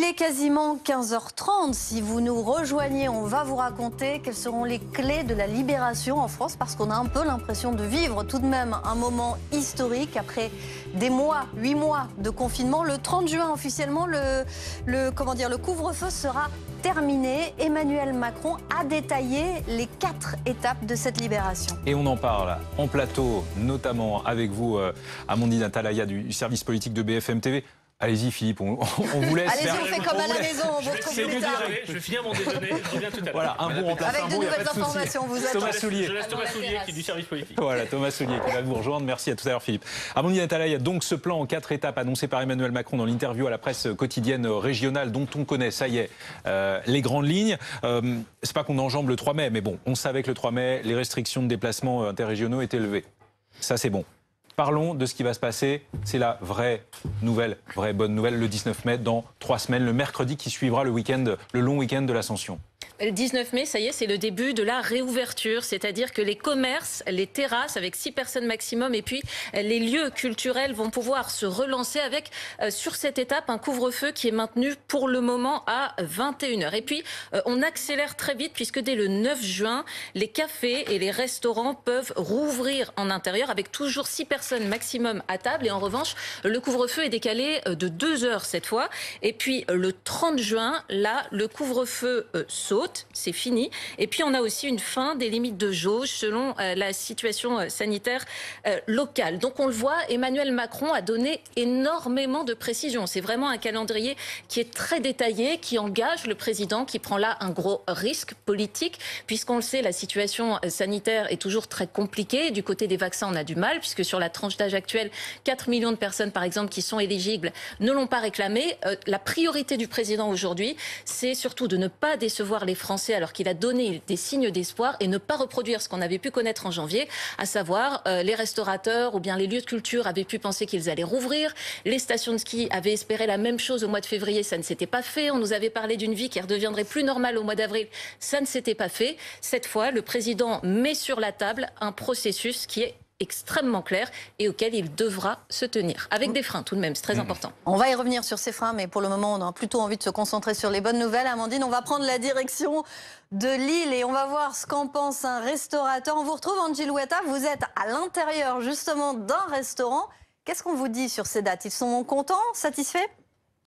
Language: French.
Il est quasiment 15h30. Si vous nous rejoignez, on va vous raconter quelles seront les clés de la libération en France, parce qu'on a un peu l'impression de vivre tout de même un moment historique après des mois, 8 mois de confinement. Le 30 juin, officiellement, le couvre-feu sera terminé. Emmanuel Macron a détaillé les 4 étapes de cette libération. Et on en parle en plateau, notamment avec vous, Amandine Atalaya du service politique de BFM TV. Allez-y Philippe, on vous laisse. Allez-y, on fait comme à la maison, on vous retrouve plus tard. Je vais finir mon déjeuner, je reviens tout à l'heure. Voilà, un bon remplaçant. Avec de nouvelles informations, vous êtes Thomas Soulier. Je laisse Thomas Soulier qui est du service politique. Voilà, Thomas Soulier qui va vous rejoindre. Merci, à tout à l'heure Philippe. Amandine Atalaya, donc ce plan en 4 étapes annoncé par Emmanuel Macron dans l'interview à la presse quotidienne régionale dont on connaît, ça y est, les grandes lignes. C'est pas qu'on enjambe le 3 mai, mais bon, on savait que le 3 mai, les restrictions de déplacement interrégionaux étaient levées. Ça c'est bon. Parlons de ce qui va se passer. C'est la vraie bonne nouvelle, le 19 mai, dans 3 semaines, le mercredi qui suivra le long week-end de l'Ascension. Le 19 mai, ça y est, c'est le début de la réouverture, c'est-à-dire que les commerces, les terrasses avec 6 personnes maximum et puis les lieux culturels vont pouvoir se relancer avec, sur cette étape, un couvre-feu qui est maintenu pour le moment à 21h. Et puis, on accélère très vite puisque dès le 9 juin, les cafés et les restaurants peuvent rouvrir en intérieur avec toujours 6 personnes maximum à table. Et en revanche, le couvre-feu est décalé de 2 heures cette fois. Et puis, le 30 juin, là, le couvre-feu saute. C'est fini. Et puis, on a aussi une fin des limites de jauge selon la situation sanitaire locale. Donc, on le voit, Emmanuel Macron a donné énormément de précisions. C'est vraiment un calendrier qui est très détaillé, qui engage le président, qui prend là un gros risque politique, puisqu'on le sait, la situation sanitaire est toujours très compliquée. Du côté des vaccins, on a du mal, puisque sur la tranche d'âge actuelle, 4 millions de personnes, par exemple, qui sont éligibles, ne l'ont pas réclamé. La priorité du président aujourd'hui, c'est surtout de ne pas décevoir les Français alors qu'il a donné des signes d'espoir et ne pas reproduire ce qu'on avait pu connaître en janvier, à savoir les restaurateurs ou bien les lieux de culture avaient pu penser qu'ils allaient rouvrir, les stations de ski avaient espéré la même chose au mois de février, ça ne s'était pas fait, on nous avait parlé d'une vie qui redeviendrait plus normale au mois d'avril, ça ne s'était pas fait. Cette fois, le président met sur la table un processus qui est extrêmement clair et auquel il devra se tenir. Avec des freins tout de même, c'est très important. On va y revenir sur ces freins, mais pour le moment, on a plutôt envie de se concentrer sur les bonnes nouvelles. Amandine, on va prendre la direction de Lille et on va voir ce qu'en pense un restaurateur. On vous retrouve, Angie Louetta, vous êtes à l'intérieur justement d'un restaurant. Qu'est-ce qu'on vous dit sur ces dates? Ils sont contents, satisfaits?